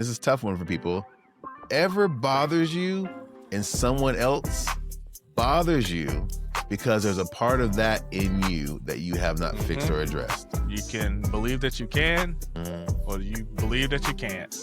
this is a tough one for people, ever bothers you and someone else bothers you because there's a part of that in you that you have not fixed or addressed. You can believe that you can, or you believe that you can't.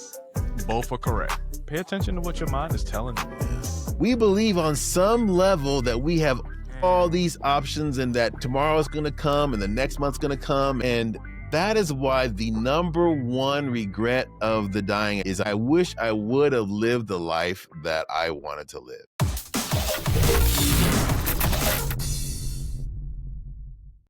Both are correct. Pay attention to what your mind is telling you. We believe on some level that we have all these options and that tomorrow's going to come and the next month's going to come. And that is why the number one regret of the dying is I wish I would have lived the life that I wanted to live.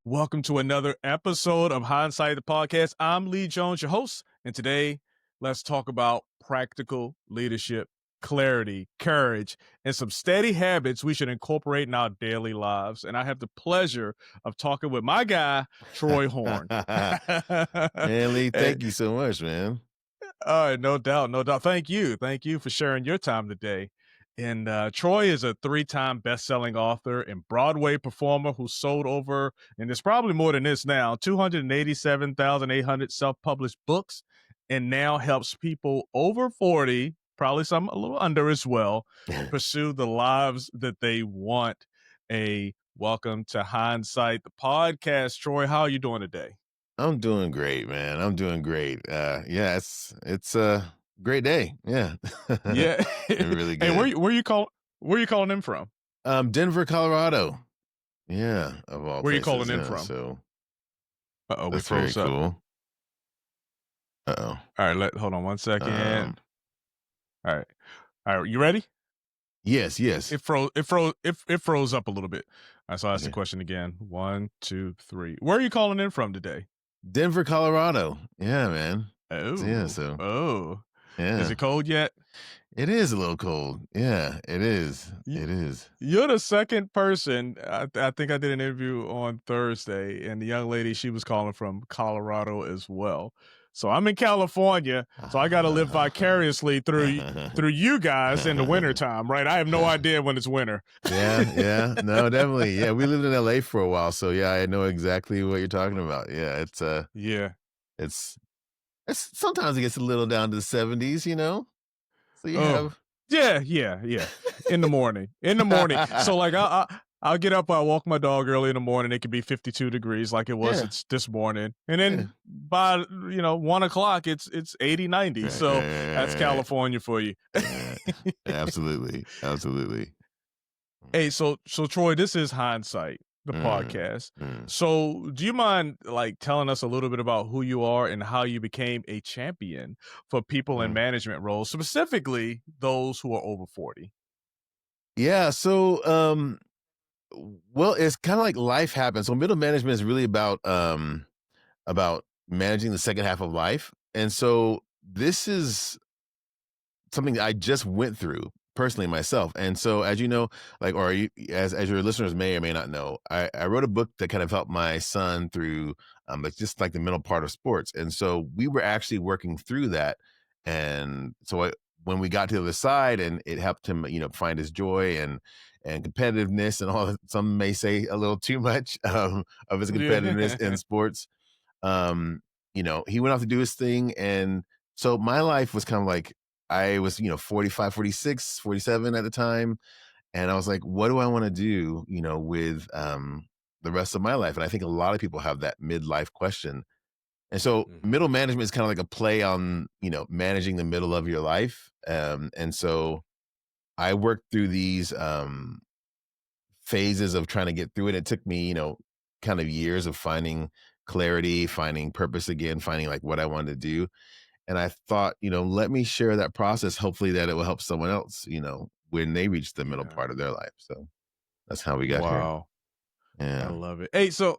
Welcome to another episode of Hindsight, the podcast. I'm Lee Jones, your host, and today let's talk about practical leadership, clarity, courage, and some steady habits we should incorporate in our daily lives. And I have the pleasure of talking with my guy, Troy Horne. Man, Lee, thank you so much, man. All right, no doubt. Thank you for sharing your time today. And Troy is a 3-time best-selling author and Broadway performer who sold over, and there's probably more than this now, 287,800 self-published books, and now helps people over 40, probably some a little under as well, pursue the lives that they want. Welcome to Hindsight, the podcast. Troy, how are you doing today? I'm doing great, man. I'm doing great. Yeah, it's a great day. Yeah. Yeah. Really good. Hey, where you calling in from? Denver, Colorado. Yeah. Of all where are you places, calling in yeah, from? So we that's very froze up. cool. All right, hold on one second. All right, you ready? Yes. It froze up a little bit. All right, so I'll ask the Okay. question again. 1, 2, 3. Where are you calling in from today? Denver, Colorado. Yeah, man. Oh. Yeah. Is it cold yet? It is a little cold. Yeah, it is. It is. You're the second person. I think I did an interview on Thursday, and the young lady, she was calling from Colorado as well. So I'm in California, so I got to live vicariously through you guys in the wintertime, right? I have no idea when it's winter. Yeah. No, definitely. Yeah, we lived in LA for a while, so yeah, I know exactly what you're talking about. Yeah, it's sometimes it gets a little down to the 70s, you know? So you have Yeah. In the morning. So like I'll get up, I'll walk my dog early in the morning. It could be 52 degrees like it was it's this morning. And then by 1 o'clock it's 80, 90. So that's California for you. Absolutely. Hey, so Troy, this is Hindsight, the podcast. So do you mind like telling us a little bit about who you are and how you became a champion for people in management roles, specifically those who are over 40? Yeah, so well, it's kind of like life happens. So middle management is really about managing the second half of life. And so this is something that I just went through personally myself. And so as you know, like, or you, as your listeners may or may not know, I wrote a book that kind of helped my son through like just like the middle part of sports. And so we were actually working through that. And so when we got to the other side and it helped him, find his joy and competitiveness and all that, some may say a little too much of his competitiveness in sports. He went off to do his thing. And so my life was kind of like, I was, 45, 46, 47 at the time. And I was like, what do I want to do, with the rest of my life? And I think a lot of people have that midlife question. And so middle management is kind of like a play on, managing the middle of your life. And so I worked through these phases of trying to get through it. It took me, kind of years of finding clarity, finding purpose again, finding like what I wanted to do. And I thought, let me share that process. Hopefully that it will help someone else, when they reach the middle part of their life. So that's how we got here. Wow. Yeah. I love it. Hey, so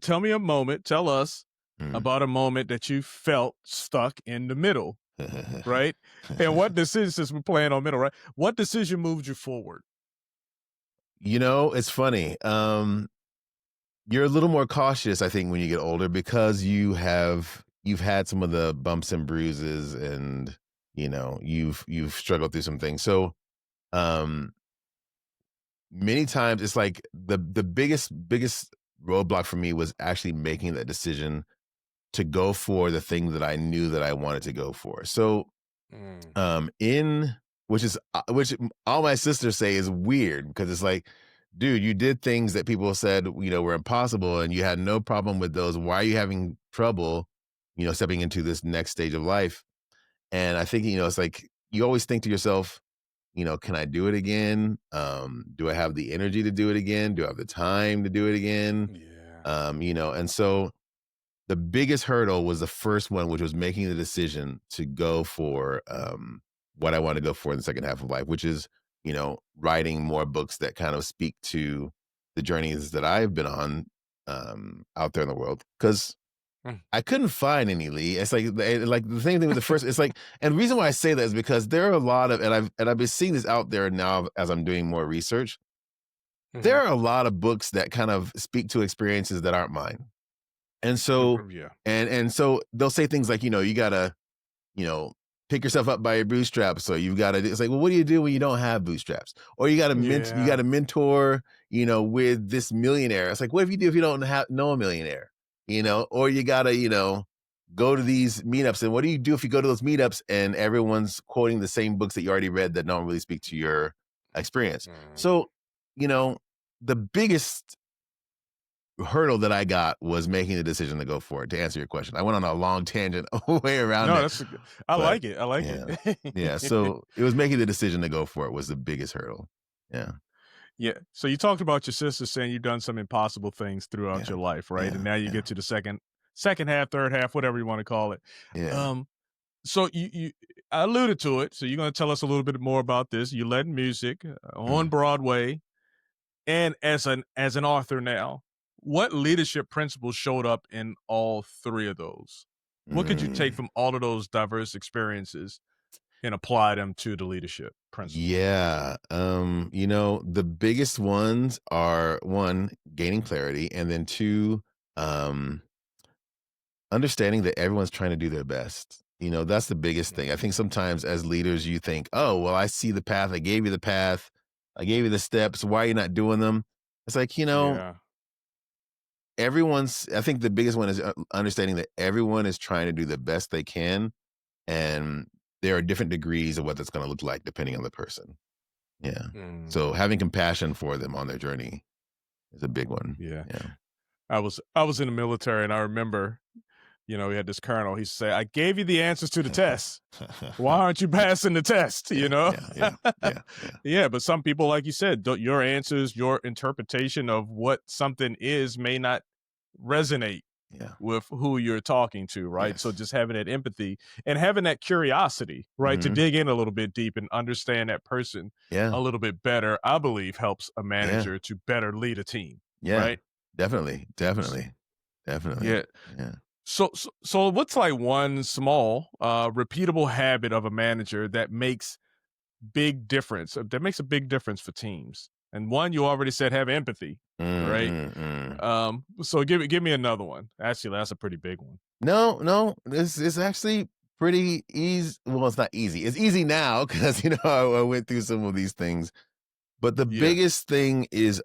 tell me a moment, tell us about a moment that you felt stuck in the middle, right? And what decision, since we're playing on middle, right? What decision moved you forward? It's funny. You're a little more cautious, I think, when you get older because you've had some of the bumps and bruises and, you've struggled through some things. So, many times it's like the biggest roadblock for me was actually making that decision to go for the thing that I knew that I wanted to go for. So Mm. in which all my sisters say is weird because it's like, dude, you did things that people said, were impossible and you had no problem with those. Why are you having trouble, stepping into this next stage of life? And I think, it's like you always think to yourself, can I do it again? Do I have the energy to do it again? Do I have the time to do it again? Yeah. And so the biggest hurdle was the first one, which was making the decision to go for what I want to go for in the second half of life, which is, writing more books that kind of speak to the journeys that I've been on out there in the world. Because Mm. I couldn't find any, Lee. It's like the same thing with the first. It's like, and the reason why I say that is because there are a lot of, and I've been seeing this out there now as I'm doing more research. There Mhm. are a lot of books that kind of speak to experiences that aren't mine, and so Yeah. and so they'll say things like, you gotta, you know, pick yourself up by your bootstraps. So you've got to, it's like, well, what do you do when you don't have bootstraps? Or you got Yeah. to mentor, with this millionaire. It's like, what if you do if you don't know a millionaire? Or you got to, go to these meetups. And what do you do if you go to those meetups and everyone's quoting the same books that you already read that don't really speak to your experience? Mm. So, you know, the biggest hurdle that I got was making the decision to go for it, to answer your question. I went on a long tangent way around No, it, that's a good I but like it, I like yeah. Yeah, it. so it was making the decision to go for it was the biggest hurdle. Yeah, Yeah, so you talked about your sister saying you've done some impossible things throughout yeah, your life, right? And yeah, now you yeah, get to the second half, third half, whatever you wanna call it. yeah, Um, so you I alluded to it, so you're gonna tell us a little bit more about this. You led music, on mm, Broadway and as an author now. What leadership principles showed up in all 3 of those? What could you take mm. from all of those diverse experiences and apply them to the leadership principles? Yeah, the biggest ones are, 1, gaining clarity, and then 2, um, understanding that everyone's trying to do their best. That's the biggest thing. I think Mm, sometimes as leaders, you think, "Oh, well, I see the path. I gave you the path. I gave you the steps. Why are you not doing them?" It's like, yeah. I think the biggest one is understanding that everyone is trying to do the best they can, and there are different degrees of what that's going to look like depending on the person. Yeah. So Mm, having compassion for them on their journey is a big one. yeah. Yeah. I was in the military and I remember, we had this colonel, he said, "I gave you the answers to the test. Why aren't you passing the test?" Yeah. Yeah. Yeah. Yeah. Yeah. Yeah, but some people, like you said, your answers, your interpretation of what something is may not resonate Yeah. with who you're talking to, right? So Yes. just having that empathy and having that curiosity, right, to Hmm. dig in a little bit deep and understand that person Yeah. a little bit better, I believe helps a Yeah. manager to better lead a team, Yeah. right? Definitely. S- Definitely. Definitely. Yeah. Yeah. So what's like one small, repeatable habit of a manager that makes a big difference for teams? And one you already said have empathy, Mm, right? mm, mm. So give me another one. Actually, that's a pretty big one. No, no, this is actually pretty easy. Well, it's not easy. It's easy now because I went through some of these things. But the Yeah. biggest thing is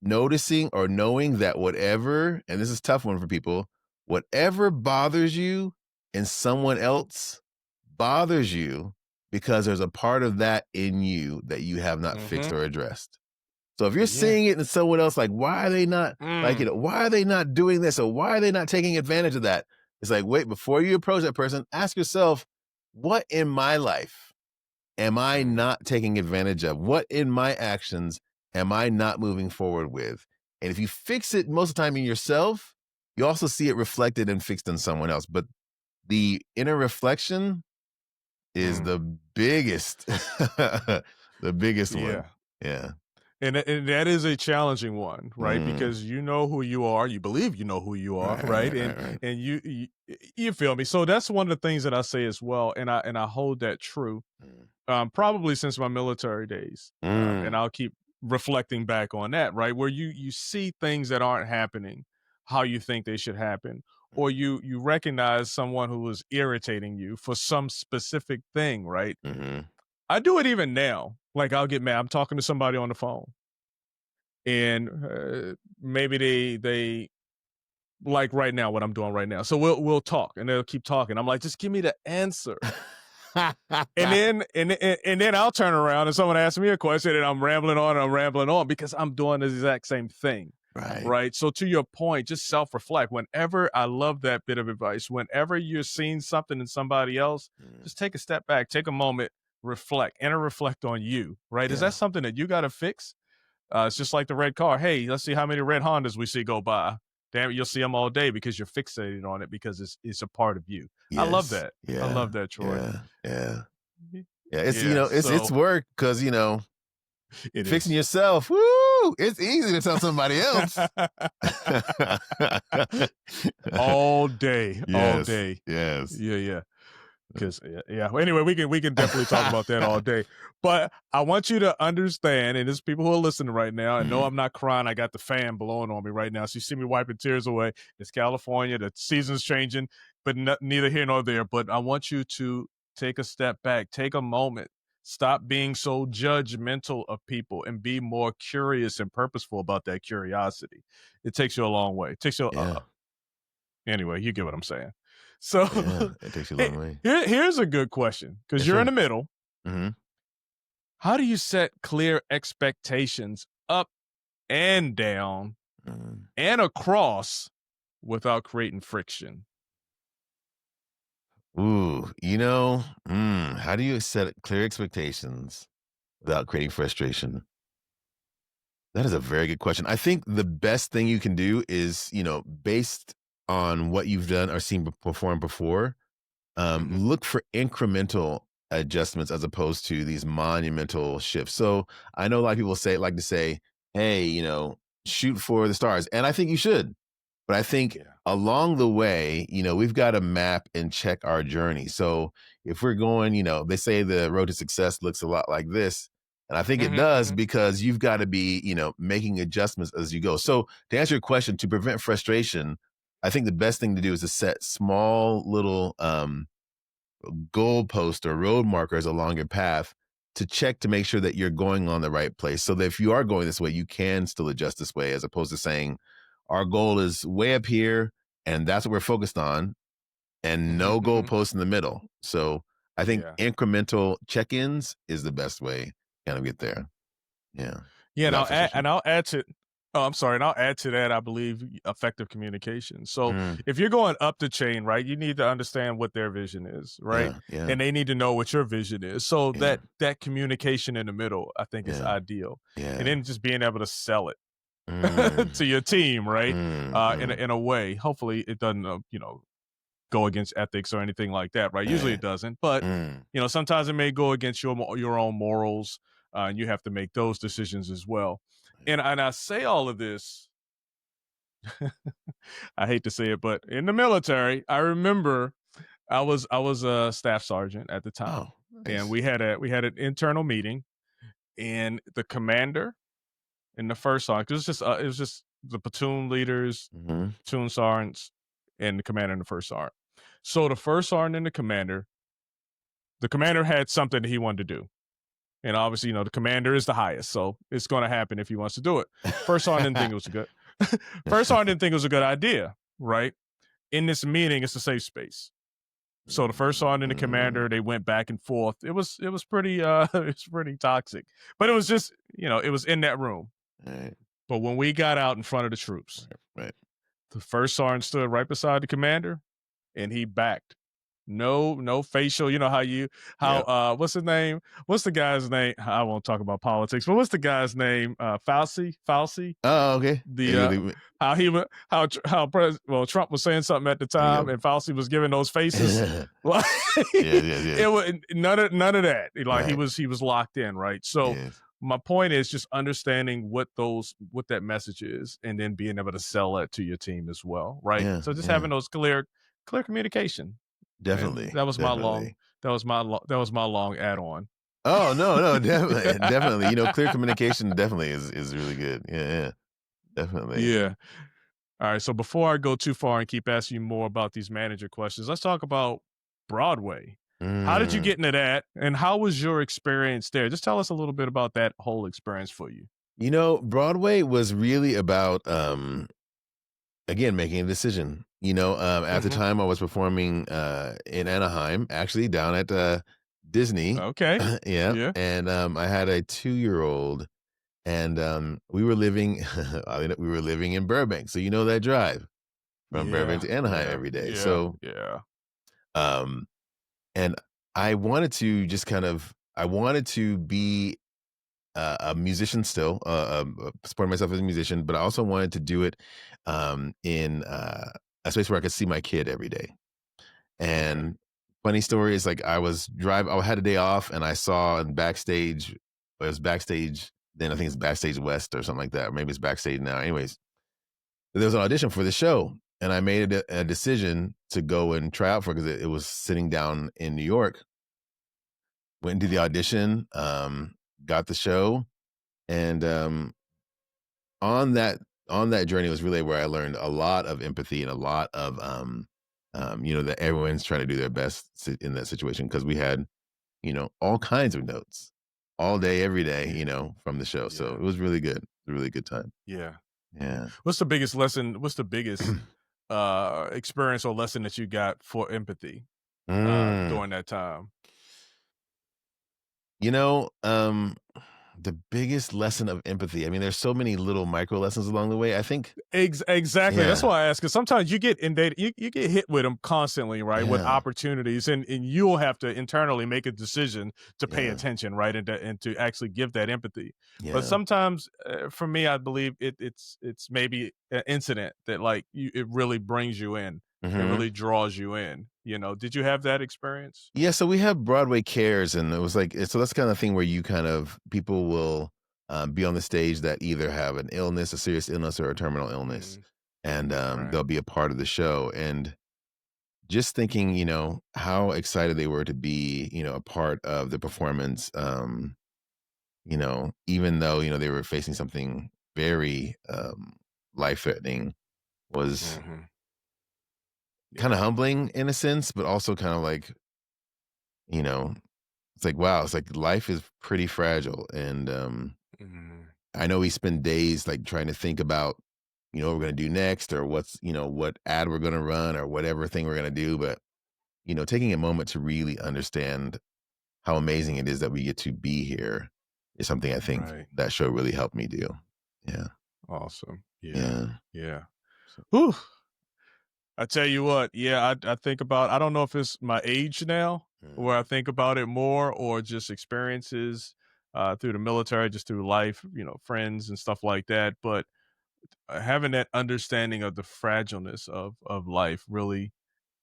noticing or knowing that whatever, and this is a tough one for people, whatever bothers you in someone else bothers you because there's a part of that in you that you have not fixed Mhm. or addressed. So if you're Yeah. seeing it in someone else, like, why are they not like, Mm. why are they not doing this? Or why are they not taking advantage of that? It's like, wait, before you approach that person, ask yourself, what in my life am I Mm. not taking advantage of? What in my actions am I not moving forward with? And if you fix it most of the time in yourself, you also see it reflected and fixed in someone else. But the inner reflection is Mm. the biggest, the biggest one. Yeah. Yeah. And that is a challenging one, right? Mm. Because you know who you are, you believe you know who you are, Right, right, right? right, And right, right. and you feel me. So that's one of the things that I say as well, and I hold that true. Mm. Probably since my military days, and Mm. I'll keep reflecting back on that, right? Where you see things that aren't happening how you think they should happen, or you recognize someone who is irritating you for some specific thing, right? Mhm. I do it even now. Like I'll get mad. I'm talking to somebody on the phone, and maybe they like right now what I'm doing right now. So we'll talk, and they'll keep talking. I'm like, just give me the answer. And then I'll turn around and someone asks me a question and I'm rambling on because I'm doing the exact same thing. Right. Right. So to your point, just self-reflect. Whenever I love that bit of advice, whenever you're seeing something in somebody else, Mm, just take a step back, take a moment, reflect, and reflect on you. Right. Is that yeah. something that you got to fix? It's just like the red car. Hey, let's see how many red Hondas we see go by. Damn it, you'll see them all day because you're fixated on it because it's a part of you. I love Yes. that. I Yeah. love that, Troy. Yeah. Yeah. Mhm. Yeah. It's, Yeah. it's So work because, it fixing is. yourself. Woo! It's easy to tell somebody else. All day, all Yes. day. Yes. Yeah, yeah. Because yeah. Well, anyway, we can definitely talk about that all day. But I want you to understand, and there's people who are listening right now, and no, Mm, I'm not crying. I got the fan blowing on me right now, so you see me wiping tears away. It's California. The season's changing, but neither here nor there. But I want you to take a step back, take a moment. Stop being so judgmental of people and be more curious and purposeful about that curiosity. It takes you a long way. It takes you yeah. anyway, you get what I'm saying. So Yeah. It takes you a long way. here's a good question because Yes, you're in sir. the middle. Hmm. How do you set clear expectations up and down Mm. and across without creating friction? Ooh, how do you set clear expectations without creating frustration? That is a very good question. I think the best thing you can do is, based on what you've done or seen perform before, Mhm. look for incremental adjustments as opposed to these monumental shifts. So I know a lot of people like to say, hey, shoot for the stars. And I think you should. But I think Yeah. along the way, we've got to map and check our journey. So if we're going, they say the road to success looks a lot like this. And I think it Mhm, does mhm, because you've got to be, making adjustments as you go. So to answer your question, to prevent frustration, I think the best thing to do is to set small little goalpost or road markers along your path to check to make sure that you're going on the right place. So that if you are going this way, you can still adjust this way, as opposed to saying, our goal is way up here and that's what we're focused on, and mhm, no mhm. goalpost in the middle. So I think Yeah. incremental check-ins is the best way to kind of get there. Yeah. Yeah, Without frustration. and I'll add to oh, I'm sorry, and I'll add to that, I believe, effective communication. So, Mm, if you're going up the chain, right, you need to understand what their vision is, right? yeah. Yeah. And they need to know what your vision is. So Yeah. that communication in the middle, I think, is Yeah. ideal. And Yeah. then just being able to sell it Mm, to your team, right? mm, mm. In a way. Hopefully it doesn't, go against ethics or anything like that, right? Usually it Right. doesn't, but Mm. sometimes it may go against your own morals, and you have to make those decisions as well. And I say all of this, I hate to say it, but in the military, I remember I was a staff sergeant at the Oh, time, and nice. we had an internal meeting, and the commander and the first sergeant, 'cause it was just the platoon leaders, Mhm. platoon sergeants, and the commander and the first sergeant. So the first sergeant and the commander had something that he wanted to do. And obviously, the commander is the highest, so it's going to happen if he wants to do it. First sergeant didn't think it was a good. First sergeant didn't think it was a good idea, right? In this meeting, it's a safe space. So the first sergeant and the Mm, commander, they went back and forth. It was pretty it's pretty toxic, but it was just it was in that room. right, But when we got out in front of the troops, right, right. the first sergeant stood right beside the commander, and he backed. No facial. You know how Yep. what's his name? What's the guy's name? I won't talk about politics, but what's the guy's name? Fauci. Oh, okay. The Yeah, they how he wa- how Trump was saying something at the time, yep. and Fauci was giving those faces. Like Yes, yes, it yes. was none of that. Like Right. he was locked in, right? So Yes. my point is just understanding what that message is, and then being able to sell that to your team as well, right? Yeah, So just yeah. having those clear communication, and Definitely, definitely. that was my long add on. Oh, no, no, definitely, definitely. Clear communication definitely is really good. Yeah, yeah, definitely. Yeah. All right. So before I go too far and keep asking you more about these manager questions, let's talk about Broadway. How did you Mm. get into that, and how was your experience there? Just tell us a little bit about that whole experience for you. Broadway was really about, again, making a decision. At the Hmm. time I was performing, in Anaheim, actually down at, Disney. Okay. Yeah, Yeah. and, I had a 2-year-old, and, we were living we were living in Burbank, so you know that drive from Burbank Yeah. to Anaheim Yeah. every day, Yeah. so, Yeah. um and I wanted to just kind of I wanted to be a musician still, supporting myself as a musician, but I also wanted to do it in a space where I could see my kid every day. Okay. And funny story is like I had a day off and I saw in backstage, it was backstage then, I think it's backstage West or something like that, or maybe it's backstage now. Anyways, there was an audition for the show, and I made a decision to go and try out for because it was sitting down in New York. Went into the audition, got the show, and on that on that journey was really where I learned a lot of empathy and a lot of that everyone's trying to do their best in that situation because we had all kinds of notes all day, every day, Yeah. from the show. So Yeah. it was really good. It was a really good time. Yeah. Yeah. Yeah. What's the biggest lesson? What's the biggest experience or lesson that you got for empathy Mm. during that time? You know, the biggest lesson of empathy. I mean, there's so many little micro lessons along the way. I think, Exactly. That's yeah, why I ask. Because sometimes you get inundated, you get hit with them constantly, right? With yeah, opportunities, and you'll have to internally make a decision to pay yeah, attention, right, and to actually give that empathy. But yeah. sometimes, for me, I believe it's maybe an incident that like it really brings you in. It Hmm. really draws you in. Did you have that experience? Yeah, so we have Broadway Cares, and it was like so that's kind of thing where you kind of people will be on the stage that either have an illness, a serious illness, or a terminal illness, Mm, and right. they'll be a part of the show. And just thinking, how excited they were to be, a part of the performance. Even though they were facing something very life threatening, was Hmm. kind of Yeah. humbling in a sense, but also kind of like you know It's like, wow, it's like life is pretty fragile. And Hmm. I know we spend days like trying to think about, what we're going to do next or what ad we're going to run or whatever thing we're going to do. But, taking a moment to really understand how amazing it is that we get to be here is something I think Right. that show really helped me do. Yeah. Awesome. Yeah. Yeah. Yeah. So, Whew. I tell you what, yeah, I think about I don't know if it's my age now where I mhm. think about it more or just experiences through the military, just through life, friends and stuff like that. But having that understanding of the fragileness of life really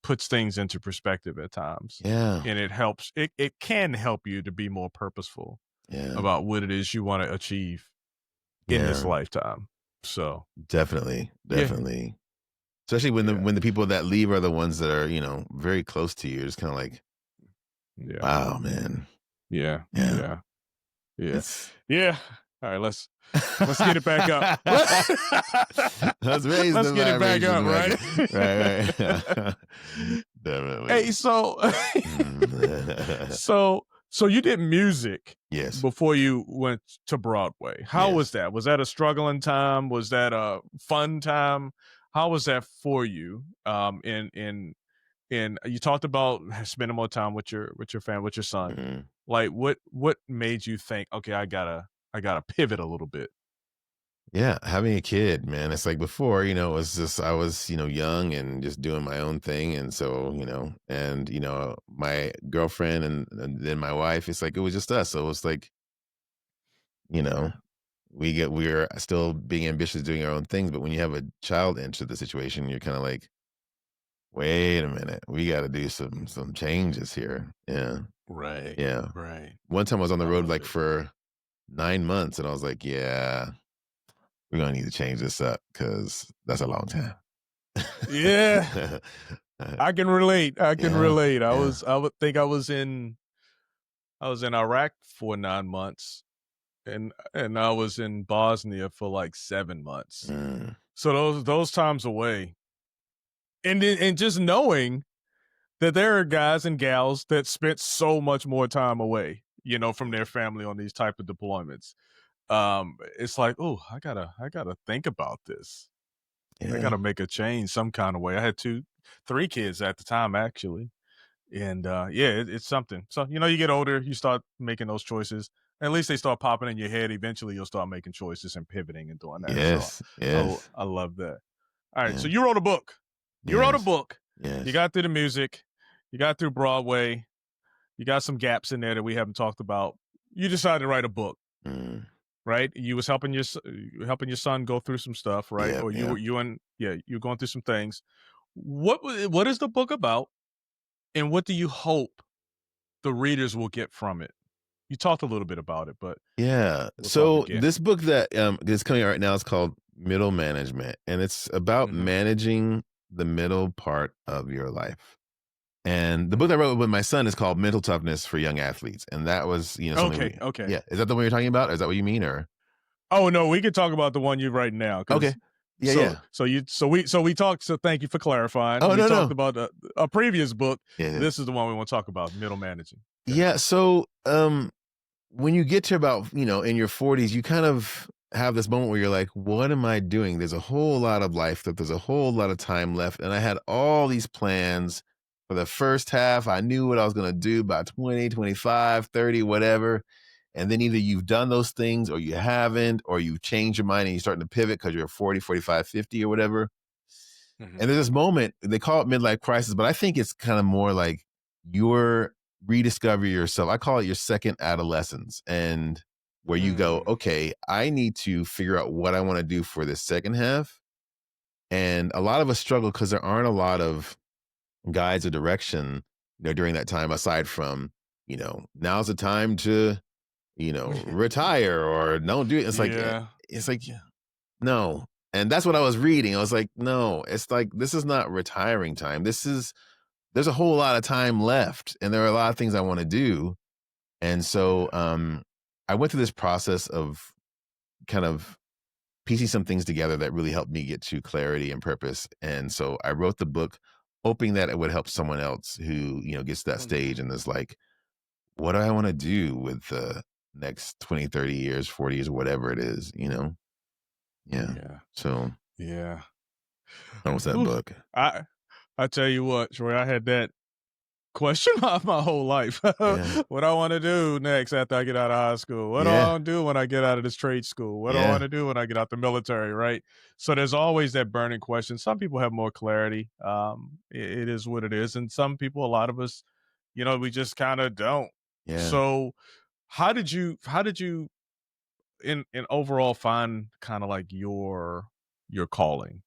puts things into perspective at times. Yeah. And it helps it can help you to be more purposeful Yeah. about what it is you want to achieve in this Yeah. lifetime. So Definitely. yeah, Definitely. Especially when the yeah, when the people that leave are the ones that are, very close to you. It's kind of like, yeah, wow, man. yeah, Yeah. yeah. Yeah. It's Yeah. All right, let's get it back up. Let's raise Let's the get it back vibrations up, back right? up. Right, right. Hey, Definitely. so Mm. so you did music Yes, before you went to Broadway. How was yes. that? Was that a struggling time? Was that a fun time? How was that for you? In you talked about spending more time with your family, with your son. Mhm. Like what made you think, okay, I gotta pivot a little bit? Yeah, having a kid, man, it's like before, it was just I was, young and just doing my own thing, and so, and, my girlfriend and then my wife, it's like it was just us, so it was like, you know Yeah. we're still being ambitious, doing our own things, but when you have a child enter the situation, you're kinda like, "Wait a minute, we gotta do some changes here." Yeah, Right. yeah. Right. One time I was on the I road, love like, it. for 9 months, and I was like, "Yeah, we're gonna need to change this up because that's a long time." Yeah. I can relate. I can Yeah, relate. yeah. I would think I was in Iraq for 9 months and I was in Bosnia for like 7 months. Mm, So those times away. And just knowing that there are guys and gals that spent so much more time away, from their family on these type of deployments. It's like, "Oh, I gotta think about this. I yeah, gotta make a change some kind of way." I had 2 3 kids at the time, actually, And yeah, it's something. So you get older, you start making those choices. At least they start popping in your head. Eventually, you'll start making choices and pivoting and doing that. So Yes, yes, I love that. All right, so yeah, you wrote a book. You wrote a yes, book. You yes. got through the music. You got through Broadway. You got some gaps in there that we haven't talked about. You decided to write a book, Mm, right? You was helping helping your son go through some stuff, right? yeah, Or yeah. you're going through some things. What is the book about, and what do you hope the readers will get from it? You talked a little bit about it, but Yeah. we'll talk So again. this book that is coming out right now is called Middle Management, and it's about Mhm, managing the middle part of your life. And the book I mhm. wrote with my son is called Mental Toughness for Young Athletes, and that was something Okay, we. okay. Yeah, is that the one you're talking about? Is that what you mean, or Oh, no, we could talk about the one you're writing now, okay? because Yeah, yeah. we talked. So thank you for clarifying. Oh We no, talked no. about a previous book. Yeah, yeah. This is the one we want to talk about, middle managing. Okay. Yeah. So when you get to about in your 40s, you kind of have this moment where you're like, what am I doing? There's a whole lot of life that there's a whole lot of time left, and I had all these plans for the first half. I knew what I was going to do by 20, 25, 30, whatever. And then either you've done those things or you haven't, or you've changed your mind and you're starting to pivot because you're 40, 45, 50, or whatever. Mhm, And there's this moment, they call it midlife crisis, but I think it's kind of more like you're rediscover yourself. I call it your second adolescence, and where you go, mm, okay, I need to figure out what I want to do for this second half. And a lot of us struggle because there aren't a lot of guides or direction, during that time, aside from, now's the time to, retire or don't do it. yeah. It's like, no. And that's what I was reading. I was like, no, it's like, this is not retiring time. There's a whole lot of time left, and there are a lot of things I want to do. And so Yeah. I went through this process of kind of piecing some things together that really helped me get to clarity and purpose. And so I wrote the book hoping that it would help someone else who, gets to that Mhm. stage and is like, what do I want to do with the next 20, 30 years, 40 years, whatever it is? Yeah. Yeah. So Yeah. that was that Whew. book. I I tell you what, Troy, I had that question my whole life. Yeah. What I want to do next after I get out of high school? What do I Yeah. want to do when I get out of this trade school? What do I want Yeah. to do when I get out the military? Right. So there's always that burning question. Some people have more clarity. It is what it is, and some people, a lot of us, we just kind of don't. Yeah. So how did you in overall find kind of like your calling?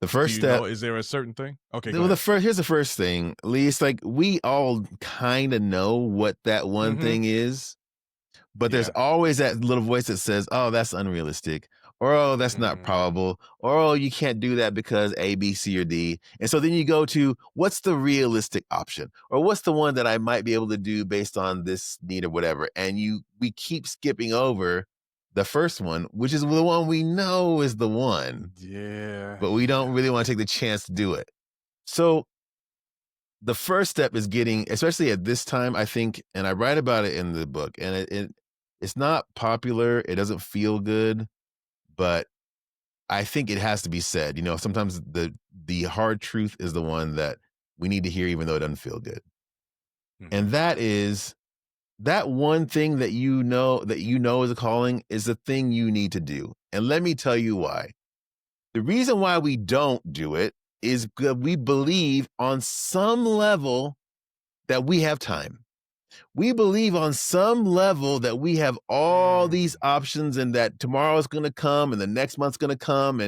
The Do first you know? step. Is there a certain thing? Okay, go Well, ahead. here's the first thing. At least, like, we all kind of know what that one Mm-hmm. thing is, but there's Yeah. always that little voice that says, "Oh, that's unrealistic," or "Oh, that's not Mm, probable," or "Oh, you can't do that because A, B, C, or D." And so then you go to what's the realistic option, or what's the one that I might be able to do based on this need or whatever. And we keep skipping over the first one, which is the one we know is the one, yeah, but we don't yeah. really want to take the chance to do it. So the first step is getting, especially at this time, I think, and I write about it in the book, and it's not popular, it doesn't feel good, but I think it has to be said. Sometimes the hard truth is the one that we need to hear even though it doesn't feel good. And Mhm. that is that one thing that you know is a calling is the thing you need to do. And let me tell you why. The reason why we don't do it is because we believe on some level that we have time. We believe on some level that we have all these Mm, options and that tomorrow's going to come and the next month's going to come,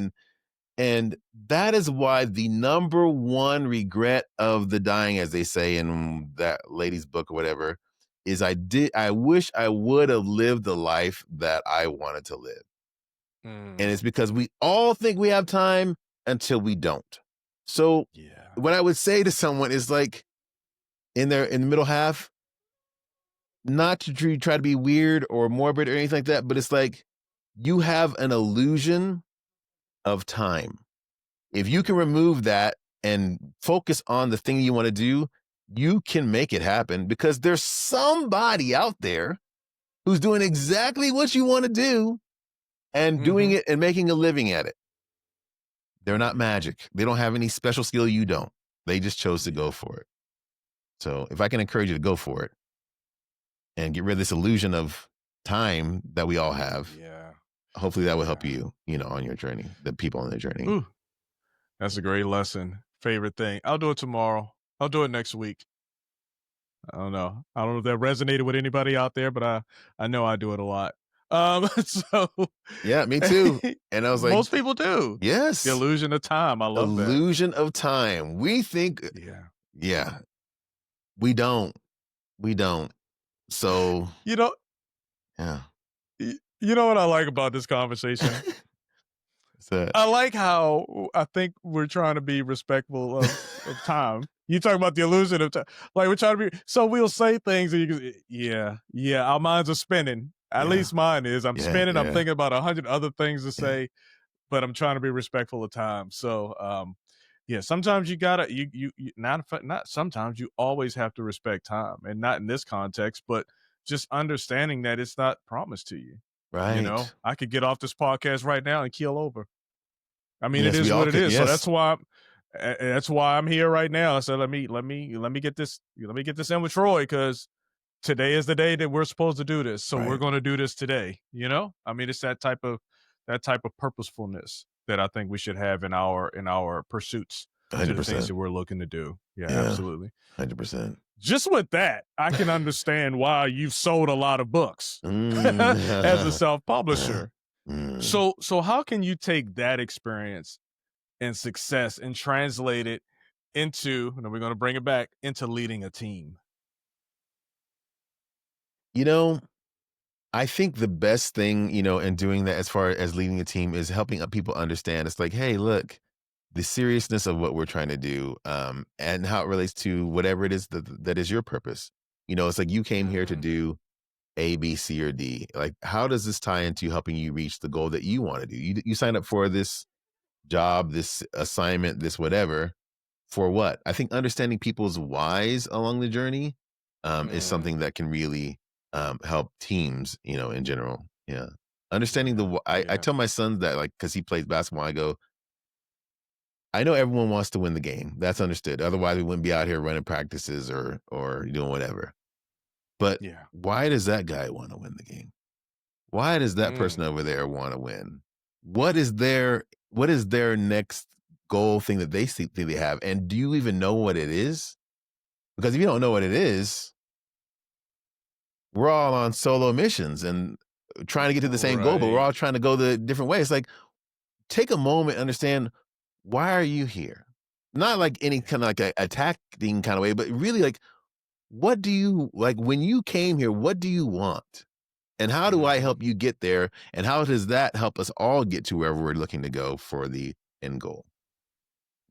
and that is why the number one regret of the dying, as they say in that lady's book or whatever, is I wish I would have lived the life that I wanted to live. And mm. it's because we all think we have time until we don't. So Yeah. what I would say to someone is like in the middle half, not to try to be weird or morbid or anything like that, but it's like you have an illusion of time. If you can Mhm. remove that and focus on the thing you want to do, you can make it happen because there's somebody out there who's doing exactly what you want to do and doing Mhm. it and making a living at it. They're not Yeah. magic. They don't have any special skill you don't. They just chose to go Yeah. for it. So if I can encourage you to go for it and get rid of this illusion of time that we all have, Yeah. hopefully that will help Yeah. you, on your journey, the people on their journey. Ooh, that's a great lesson. Favorite thing. I'll do it tomorrow. I'll do it next week. I don't know. I don't know if that resonated with anybody out there, but I know I do it a lot. So Yeah, me too. And I was like, most people do. The yes, illusion of time. I love that. illusion of time. We think, Yeah. yeah, we don't. We don't. So, You know, yeah. you know what I like about this conversation? So, I like how I think we're trying to be respectful of time. You talk about the illusion of time, like we're trying to be. So we'll say things, and you can, yeah, yeah. Our minds are spinning. At yeah, least mine is. I'm yeah, spinning. I'm yeah, thinking about 100 other things to yeah. say, but I'm trying to be respectful of time. So, yeah. Sometimes you gotta not sometimes you always have to respect time, and not in this context, but just understanding that it's not promised to you. Right. I could get off this podcast right now and keel over. I mean, it Yes, we is all what it could. is. So Yes. that's why I'm here right now. I said, let me get this in with Troy because today is the day that we're supposed to do this. So we're Right. going to do this today. I mean, it's that type of purposefulness that I think we should have in our pursuits to the things 100%. that we're looking to do. Yeah, Yeah. absolutely. 100%. Just with that, I can understand why you've sold a lot of books as a Mm. self-publisher. Mm. So how can you take that experience and success and translate it into, and we're going to bring it back into leading a team? You know, I think the best thing, in doing that as far as leading a team is helping people understand. It's like, hey, look, the seriousness of what we're trying to do, and how it relates to whatever it is that is your purpose. It's like you came here to Mhm. do A, B, C, or D. Like, how does this tie into helping you reach the goal that you want to do? You sign up for this job, this assignment, this whatever, for what? I think understanding people's whys along the journey, is Mm, something that can really, help teams, in general. Yeah. Understanding yeah, I yeah, tell my son that, like, because he plays basketball, I go, I know everyone wants to win the game. That's understood. Otherwise, we wouldn't be out here running practices or doing whatever. But yeah. why does that guy want to win the game? Why does that Mm, person over there want to win? What is their next goal thing that they think they have? And do you even know what it is? Because if you don't know what it is, we're all on solo missions and trying to get to the same goal, but we're right. all trying to go the different way. It's like, take a moment, understand, why are you here? Not like any Yeah. kind of like a attacking kind of way, but really like, what do you like when you came here? What do you want? And how do I Mhm. help you get there? And how does that help us all get to wherever we're looking to go for the end goal?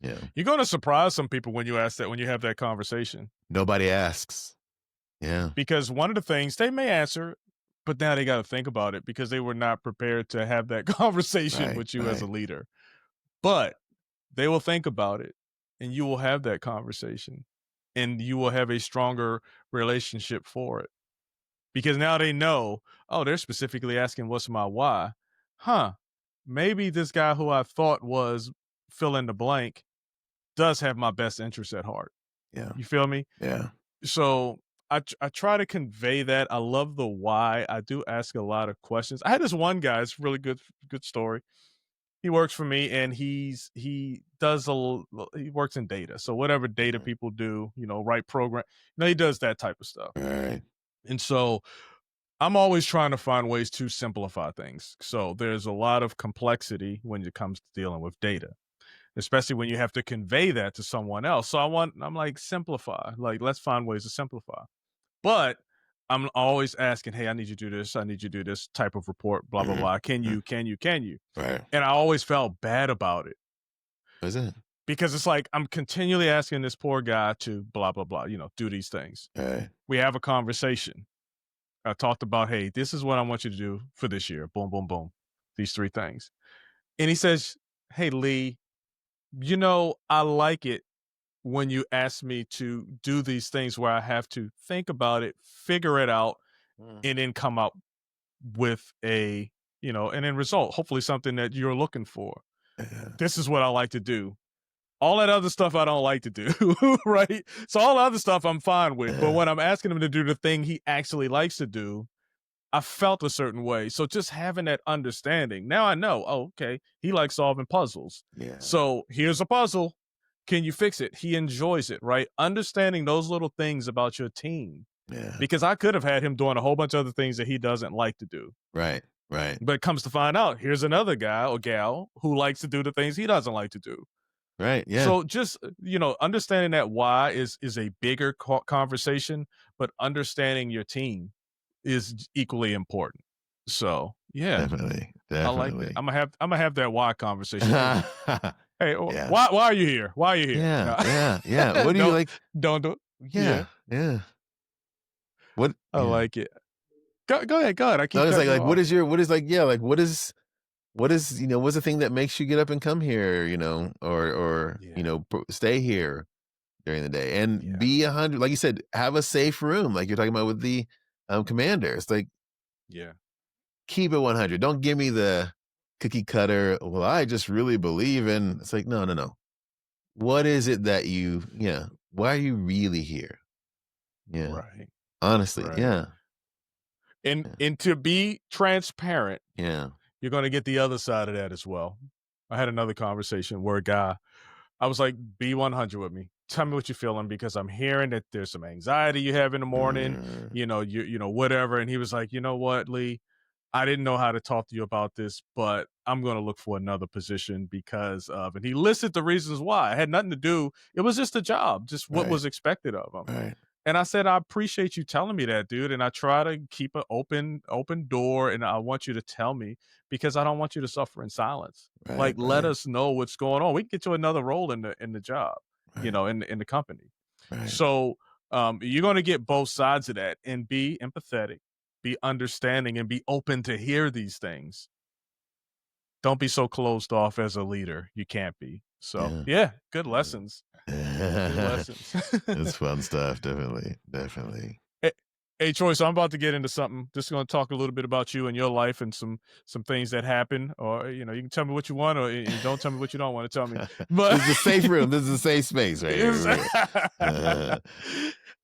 Yeah. You're going to surprise some people when you have that conversation, Nobody asks. Yeah. because one of the things they may answer, but now they got to think about it because they were not prepared to have that conversation Right. with you as a Right. leader. But they will think about it, and you will have that conversation, and you will have a stronger relationship for it. Because now they know, oh, they're specifically asking what's my why. Huh. Maybe this guy who I thought was fill in the blank does have my best interest at heart. Yeah. You feel me? Yeah. So I try to convey that. I love the why. I do ask a lot of questions. I had this one guy, it's really good story. He works for me, and he does he works in data. So whatever data Mhm. people do, write program, he does that type of stuff. All right. And so I'm always trying to find ways to simplify things. So there's a lot of complexity when it comes to dealing with data, especially when you have to convey that to someone else. So I'm like, simplify. Like, let's find ways to simplify. But I'm always asking, hey, I need you to do this. I need you to do this type of report, blah, blah, Mhm. blah. Can Mhm. you, can you, can you? Right. And I always felt bad about it What is it? because it's like I'm continually asking this poor guy to blah, blah, blah, do these things. All right. We have a conversation. I talked about, hey, this is what I want you to do for this year. Boom, boom, boom. These three things. And he says, hey, Lee, I like it when you ask me to do these things where I have to think about it, figure it out, Mm. and then come up with an end result, hopefully something that you're looking for. Yeah. This is what I like to do. All that other stuff I don't like to do, right? So all the other stuff I'm fine with, but when I'm asking him to do the thing he actually likes to do, I felt a certain way. So just having that understanding, now I know, oh, okay, he likes solving puzzles. Yeah. So here's a puzzle. Can you fix it? He enjoys it, right? Understanding those little things about your team, Yeah. because I could have had him doing a whole bunch of other things that he doesn't like to do. Right. Right. But it comes to find out, here's another guy or gal who likes to do the things he doesn't like to do. Right. Yeah. So just, understanding that why is a bigger conversation, but understanding your team is equally important. So, yeah, Definitely. I like that. Definitely. I'm gonna have that why conversation. Hey, hey, Yeah. why are you here? Why are you here? Yeah. No. Yeah. Yeah. What do you don't like? don't do it. Yeah, Yeah. Yeah. What? I Yeah. like it. Go ahead, go ahead. I No, keep it's cutting you like, what off. is your, what is like, yeah, like, what's the thing that makes you get up and come here, Yeah, stay here during the day and yeah, be 100, like you said, have a safe room, like you're talking about with the commander. It's like, yeah, keep it 100. Don't give me the cookie cutter. Well, I just really believe in, it's like, no, no, no. What is it that yeah, why are you really here? Yeah. right, Honestly. right. Yeah. And Yeah. and to be transparent, Yeah. you're gonna get the other side of that as well. I had another conversation where a guy, I was like, "Be 100 with me. Tell me what you're feeling because I'm hearing that there's some anxiety you have in the morning, Mm, whatever." And he was like, "You know what, Lee? I didn't know how to talk to you about this, but I'm going to look for another position because of," and he listed the reasons why. It had nothing to do. It was just a job, just what right. was expected of him. Right. And I said, "I appreciate you telling me that, dude, and I try to keep an open door, and I want you to tell me because I don't want you to suffer in silence. Right. Like, let Right. us know what's going on. We can get you another role in the job, Right. in the company." Right. So, you're gonna get both sides of that and be empathetic, be understanding, and be open to hear these things. Don't be so closed off as a leader. You can't be. So, Yeah. yeah, good Yeah. lessons. Good lessons. It's fun stuff, definitely, definitely. Hey, hey, Troy, so I'm about to get into something. Just going to talk a little bit about you and your life and some things that happen. Or you can tell me what you want, or you don't tell me what you don't want to tell me. But This is a safe room, this is a safe space right here, is right here.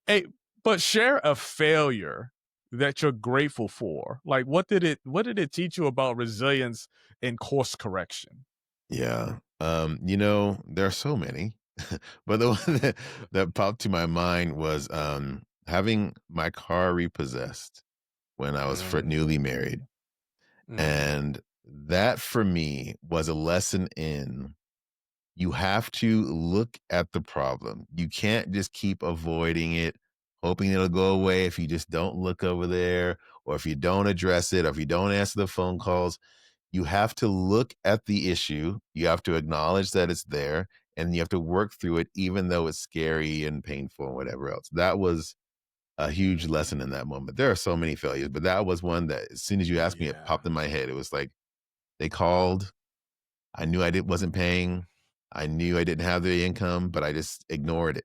hey, but share a failure that you're grateful for. Like, what did it teach you about resilience and course correction? Yeah, there are so many, but the one that popped to my mind was, having my car repossessed when I was Mm, newly married, mhm. and that for me was a lesson in, you have to look at the problem. You can't just keep avoiding it, hoping it'll go away if you just don't look over there, or if you don't address it, or if you don't answer the phone calls. You have to look at the issue. You have to acknowledge that it's there, and you have to work through it, even though it's scary and painful and whatever else. That was a huge lesson in that moment. There are so many failures, but that was one that as soon as you asked me, it Yeah. popped in my head. It was like they called. I knew wasn't paying. I knew I didn't have the income, but I just ignored it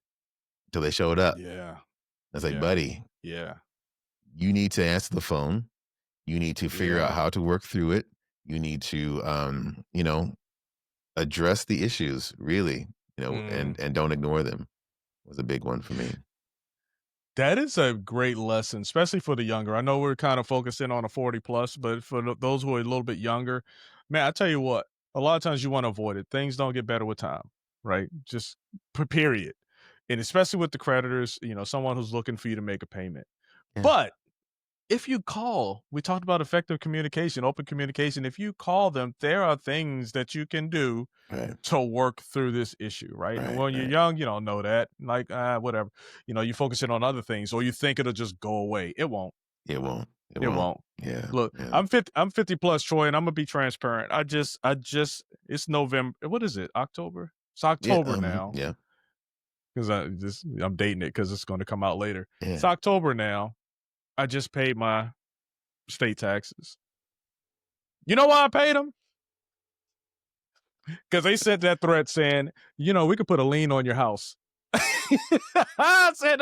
till they showed up. Yeah. I was like, Yeah. buddy, Yeah. you need to answer the phone. You need to figure out Yeah. how to work through it. You need to, address the issues really, Mm. and don't ignore them was a big one for me. That is a great lesson, especially for the younger. I know we're kind of focusing on a 40 plus, but for those who are a little bit younger, man, I tell you what, a lot of times you want to avoid it. Things don't get better with time, right? Just period. And especially with the creditors, someone who's looking for you to make a payment. Yeah, But if you call, we talked about effective communication, open communication. If you call them, there are things that you can do right, to work through this issue, right? And right, when you're right. young, you don't know that. Like, whatever. You're focusing on other things, or you think it'll just go away. It won't. It won't, it It won't. won't. Yeah, Look, yeah, I'm 50 plus, Troy, and I'm gonna be transparent. It's November. What is it? October? It's yeah, October now. yeah, Because I'm dating it because it's gonna come out later. It's yeah. October now. I just paid my state taxes. You know why I paid them? Because they sent that threat saying, we could put a lien on your house. I said,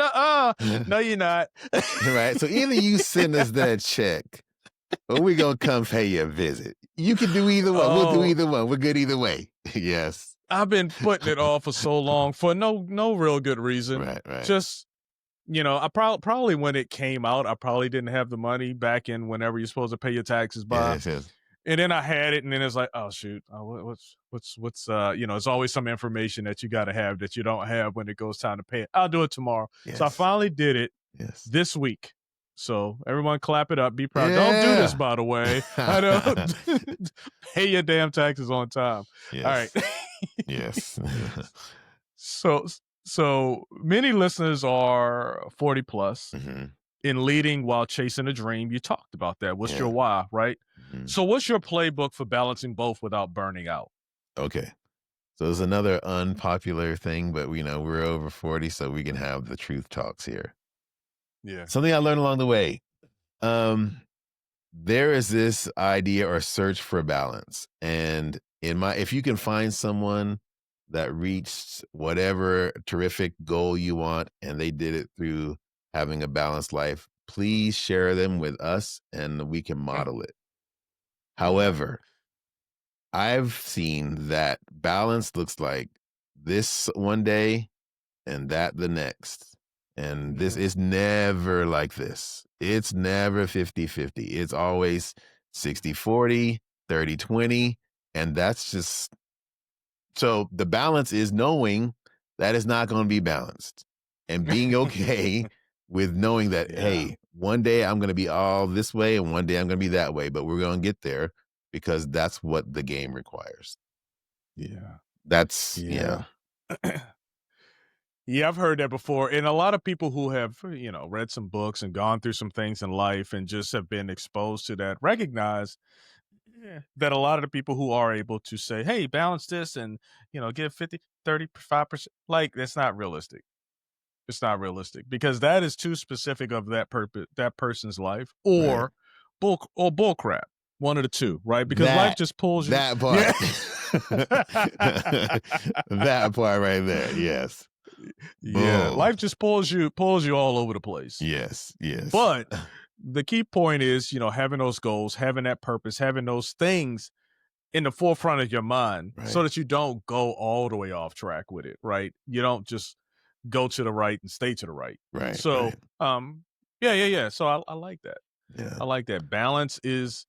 no, you're not. Right, so either you send us that check or we gonna come pay you a visit. You can do either one, we'll do Oh, either one, we're good either way. Yes. I've been putting it off for so long for no real good reason. Right, right. Just, I probably when it came out, I probably didn't have the money back in whenever you're supposed to pay your taxes by. Yes, yes. And then I had it, and then it's like, oh shoot, it's always some information that you got to have that you don't have when it goes time to pay it. I'll do it tomorrow. So I Yes, finally did it yes. this week. So everyone clap it up, be proud. Don't do this, Yeah. by the way. I don't pay your damn taxes on time. All right. Yes, yes. so so many listeners are 40 plus Mhm. in leading while chasing a dream. You talked about that. What's your Yeah. why, right? Mhm. So what's your playbook for balancing both without burning out? Okay. So it's another unpopular thing, but we're over 40, so we can have the truth talks here. Yeah. Something I learned along the way. Um, there is this idea or search for balance. And if you can find someone that reached whatever terrific goal you want and they did it through having a balanced life, please share them with us and we can Mm, model it. yeah. However, I've seen that balance looks like this one day and that the next. And this Yeah. is never like this. It's never 50-50. It's always 60-40, 30-20. And that's just so the balance is knowing that it's not going to be balanced and being okay with knowing that, Yeah. hey, one day I'm going to be all this way and one day I'm going to be that way, but we're going to get there because that's what the game requires. Yeah. That's, Yeah. Yeah, I've heard that before. And a lot of people who have, read some books and gone through some things in life and just have been exposed to that recognize that a lot of the people who are able to say, hey, balance this and, give 50, 35%, like that's not realistic. It's not realistic because that is too specific of that purpose, that person's life right. bull crap. One of the two, right? Because life That just pulls you. that Yeah. part. That part right there, yes. Yeah, Boom. life just pulls you all over the place. Yes, yes. But the key point is, having those goals, having that purpose, having those things in the forefront of your mind so Right, that you don't go all the way off track with it, right? You don't just go to the right and stay to the right. right, So, right. yeah. So I like that. Yeah, I like that. Balance is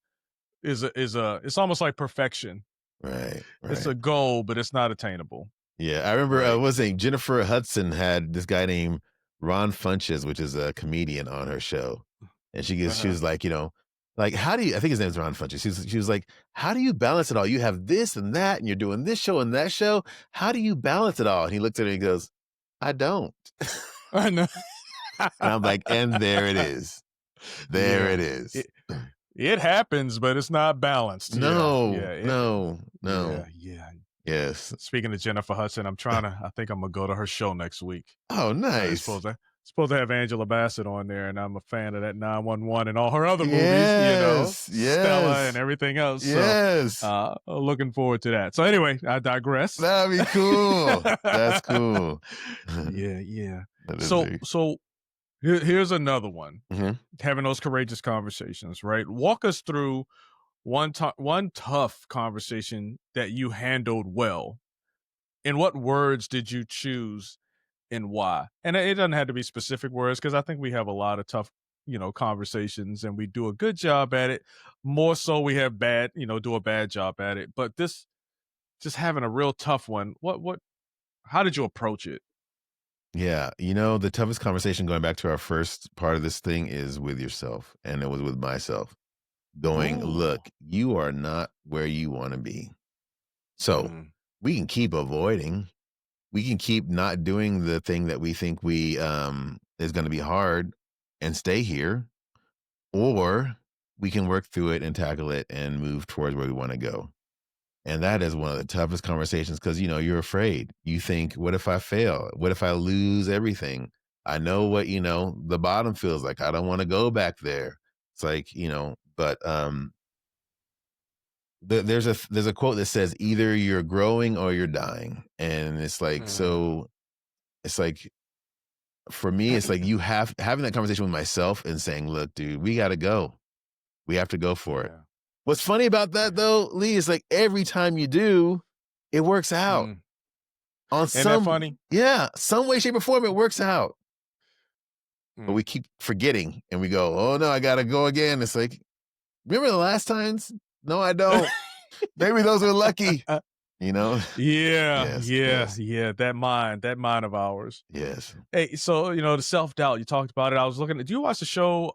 it's almost like perfection. right, It's right. a goal, but it's not attainable, Yeah, I remember, right? was it Jennifer Hudson had this guy named Ron Funches, which is a comedian on her show, and she Uh-huh. was like, "How do you?" I think his name is Ron Funches. She was like, "How do you balance it all? You have this and that, and you're doing this show and that show. How do you balance it all?" And he looked at her and he goes, "I don't." I know. And I'm like, "And there it is. There Yeah. it is." It it happens, but it's not balanced. Yeah. No, Yeah. no, Yeah. no. Yeah. Yes. Speaking of Jennifer Hudson, I think I'm gonna go to her show next week. Oh, It's nice. supposed to have Angela Bassett on there, and I'm a fan of that 911 and all her other movies, Yes, Stella and yes, everything else. So, yes. looking forward to that. So anyway, I digress. That'd be cool. That's cool. Yeah, yeah. That is So very so here's another one. Mhm. Having those courageous conversations, right? Walk us through one tough conversation that you handled well. And what words did you choose and why? And it doesn't have to be specific words because I think we have a lot of tough, conversations and we do a good job at it. More so we have do a bad job at it. But this just having a real tough one, how did you approach it? Yeah, the toughest conversation going back to our first part of this thing is with yourself, and it was with myself going, Oh. "Look, you are not where you wanna be. So, Mm, we can keep avoiding, we can keep not doing the thing that we think is gonna be hard and stay here, or we can work through it and tackle it and move towards where we wanna go." And that is one of the toughest conversations because, you're afraid. You think, what if I fail? What if I lose everything? I know what, the bottom feels like. I don't want to go back there. It's like, but there's a quote that says either you're growing or you're dying. And it's like, mm. so it's like, for me, it's like having that conversation with myself and saying, look, dude, we got to go. We have to go for it. Yeah, What's funny about that yeah. though, Lee, is like every time you do, it works out. Mm. On Ain't that some funny? yeah, some way, shape, or form, it works out. But Mm. we keep forgetting and we go, "Oh, no, I gotta go again." It's like, "Remember the last times?" "No, I don't." "Maybe those were lucky." You know? Yeah, Yes, yeah, yes, yeah, that mind of ours. yes. Hey, so, the self-doubt, you talked about it, I was looking at do you watch the show,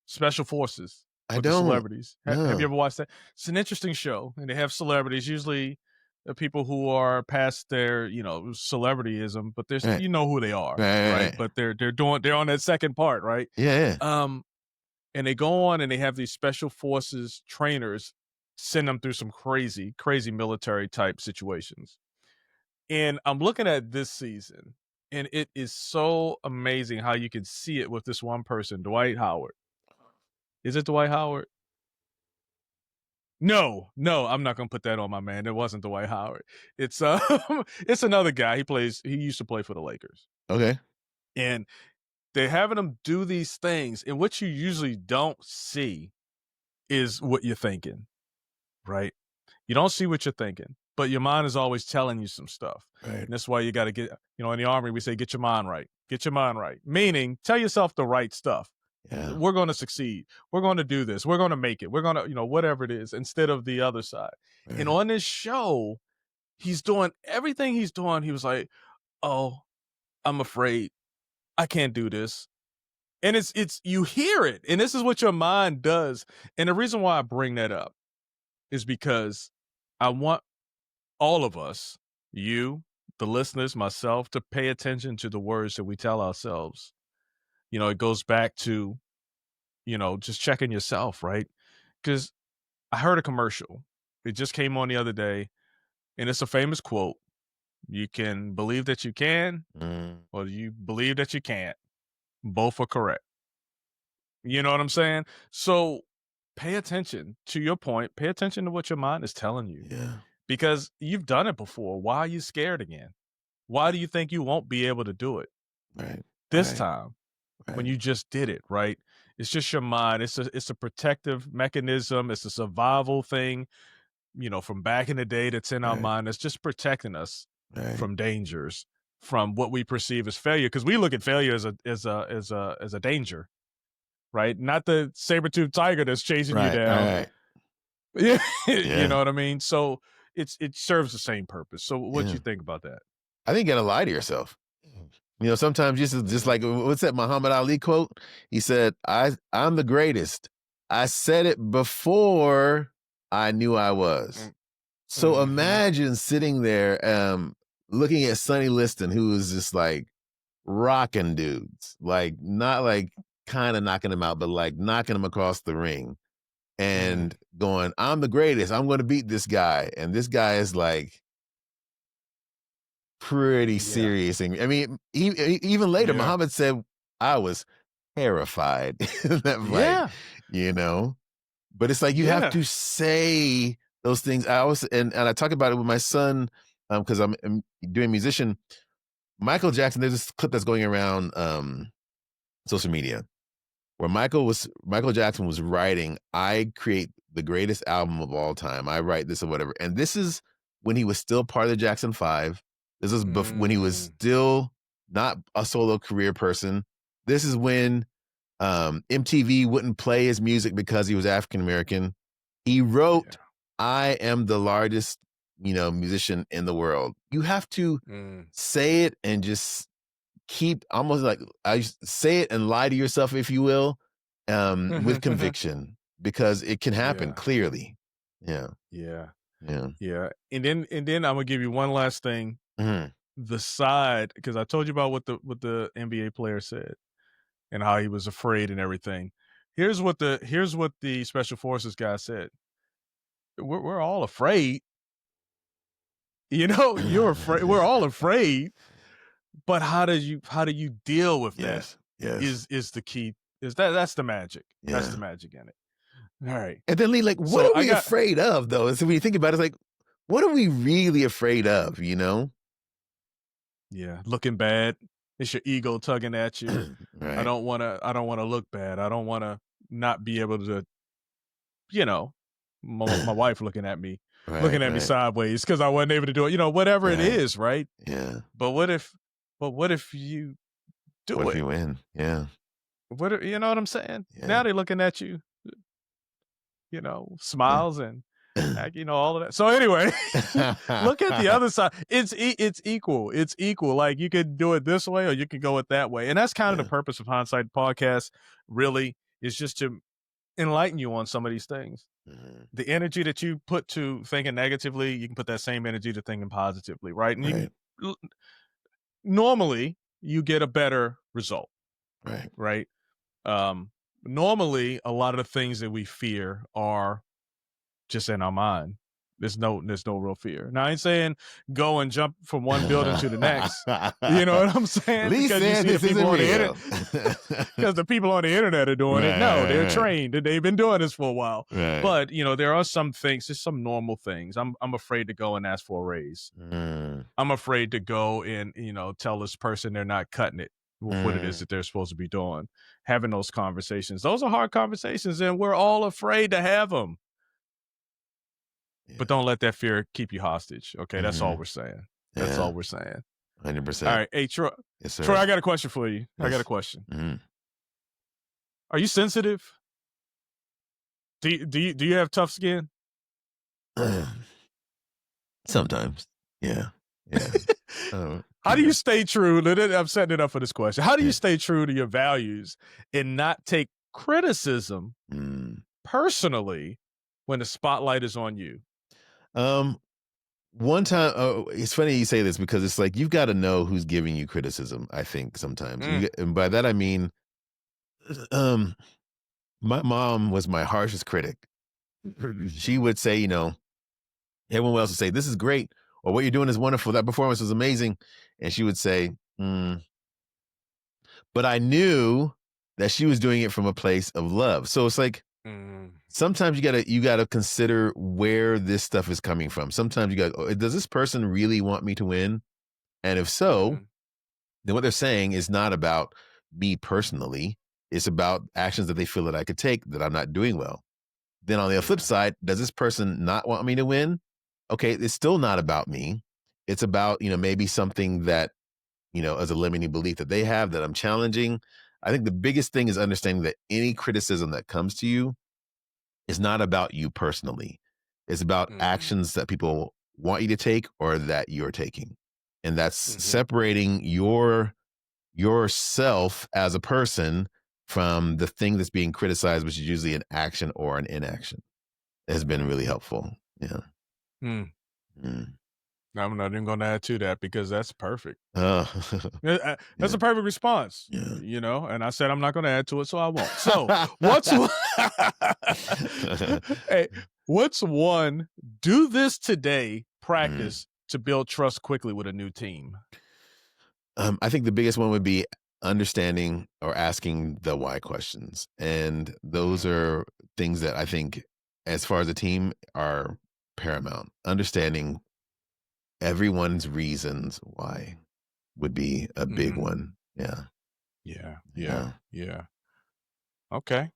Special Forces I with the don't. celebrities? Have you No. ever watched that? It's an interesting show, and they have celebrities, usually, people who are past their, celebrityism, but there's Right. you know who they Right, are, right, right? right. But they're on that second part, right? Yeah, yeah. Um, and they go on and they have these special forces trainers send them through some crazy, crazy military type situations. And I'm looking at this season, and it is so amazing how you can see it with this one person, Dwight Howard. Is it Dwight Howard? No, no, I'm not gonna put that on my man. It wasn't Dwight Howard. It's it's another guy. He used to play for the Lakers. Okay. And they're having him do these things, and what you usually don't see is what you're thinking, right? You don't see what you're thinking, but your mind is always telling you some stuff. Right. And that's why you got to get, in the army, we say, get your mind right. Get your mind right. Meaning, tell yourself the right stuff. Yeah. We're going to succeed. We're going to do this. We're going to make it. We're going to, whatever it is, instead of the other side. And Right. on this show, he's doing everything he's doing. He was like, oh, I'm afraid. I can't do this. And you hear it. And this is what your mind does. And the reason why I bring that up is because I want all of us, you, the listeners, myself, to pay attention to the words that we tell ourselves. It goes back to, just checking yourself, right? Because I heard a commercial. It just came on the other day, and it's a famous quote. You can believe that you can, Mm, or you believe that you can't. Both are correct. You know what I'm saying? So pay attention to your point. Pay attention to what your mind is telling you yeah. because you've done it before. Why are you scared again? Why do you think you won't be able to do it Right. this Right. time when Right. you just did it, right? It's just your mind. It's a protective mechanism. It's a survival thing, from back in the day that's in our Right. mind. It's just protecting us Right. from dangers, from what we perceive as failure. Because we look at failure as a danger, right? Not the saber-toothed tiger that's chasing you Right. down. Right. Yeah, you Yeah. know what I mean? So it serves the same purpose. So what Yeah. you think about that? I think you gotta lie to yourself. Sometimes just Mm, like what's that Muhammad Ali quote? He said, I'm the greatest. I said it before I knew I was. mm, So mhm. imagine sitting there, looking at Sonny Liston, who is just like rocking dudes, like not like kind of knocking them out, but like knocking them across the ring Mm, and going, I'm the greatest. I'm going to beat this guy. And this guy is like pretty yeah, serious. And I mean, even later, yeah, Muhammad said, I was terrified in that fight, yeah, you know? But it's like you have yeah. to say those things. I always and I talk about it with my son, because I'm doing musician. Michael Jackson, there's this clip that's going around social media where Michael Jackson was writing, I create the greatest album of all time. I write this or whatever. And this is when he was still part of the Jackson 5. This is when he was Mm, still not a solo career person. This is when MTV wouldn't play his music because he was African American. He wrote, yeah. I am the largest, musician in the world. You have to Mm. say it and just keep almost like say it and lie to yourself, if you will, with conviction because it can happen Yeah, clearly. Yeah. yeah, Yeah. yeah. And then I'm gonna give you one last thing. Mhm. The side because I told you about what the NBA player said and how he was afraid and everything. Here's what the special forces guy said. We're all afraid. You're afraid. We're all afraid. But how do you deal with that Yes. Yes. is the key. That's the magic. That's the Yeah. magic in it. All right. And then Lee, like, what So are I we got afraid of though? So when you think about it, it's like, what are we really afraid of? yeah, looking bad. It's your ego tugging at you. I Right. don't wanna I don't wanna look bad. I don't wanna not be able to, you know, my wife looking at me. Right, looking at me right. sideways because I wasn't able to do it, whatever it Right. is, right? Yeah. But what if you What do if it? you win? Yeah. You know what I'm saying? Yeah. Now they're looking at you, Yeah. smiles and all of that. So anyway, look at the other side. It's equal. It's equal. Like you could do it this way or you could go it that way. And that's kind of the Yeah. purpose of Hindsight podcast, really, is just to enlighten you on some of these things. Mhm. The energy that you put to thinking negatively, you can put that same energy to thinking positively, right? And Right. normally you get a better result, Right. right? Um, Normally a lot of the things that we fear are just in our mind. There's no real fear. Now I ain't saying go and jump from one building to the next. You know what I'm saying? Lee Because you said see the this people isn't on the internet real. because the people on the internet are doing it. Right, No, they're right, right. trained and they've been doing this for a while. Right. But there are some things, just some normal things. I'm afraid to go and ask for a raise. Mm, I'm afraid to go and, tell this person they're not cutting it with what it is mm, that they're supposed to be doing. Having those conversations. Those are hard conversations and we're all afraid to have them. But yeah. don't let that fear keep you hostage. Okay, that's all Mhm. we're saying. That's Yeah. all we're saying. All 100%. right, hey Troy. Yes, Troy, sir. I got a question for you. I got a Yes. question. Mhm. Are you sensitive? Do you have tough skin? Sometimes. Yeah. Yeah. How do you stay true? I'm setting it up for this question. How do you Yeah. stay true to your values and not take criticism Mm. personally when the spotlight is on you? Um, One time, oh, it's funny you say this because it's like you've got to know who's giving you criticism. I think sometimes, Mm, and by that I mean, um, my mom was my harshest critic. She would say, everyone else would say, "This is great," or "What you're doing is wonderful. That performance was amazing," and she would say, but I knew that she was doing it from a place of love. So it's like mm, sometimes you gotta consider where this stuff is coming from. Sometimes you got, does this person really want me to win? And if so, mhm, then what they're saying is not about me personally. It's about actions that they feel that I could take that I'm not doing well. Then on the flip yeah, side, does this person not want me to win? Okay, it's still not about me. It's about, maybe something that, as a limiting belief that they have that I'm challenging. I think the biggest thing is understanding that any criticism that comes to you is not about you personally. It's about mhm, actions that people want you to take or that you're taking. And that's mhm, separating yourself as a person from the thing that's being criticized, which is usually an action or an inaction. It has been really helpful. Yeah. mm. Mm. I'm not even going to add to that because that's perfect. Oh, That's yeah. a perfect response, Yeah. and I said I'm not gonna add to it, so I won't. So, what's one Hey, what's one do this today Mm. practice to build trust quickly with a new team? I think the biggest one would be understanding or asking the why questions. And those Mm, are things that I think, as far as a team, are paramount. Understanding everyone's reasons why would be a big mhm. one. Yeah. Yeah, yeah, Yeah. yeah. Okay.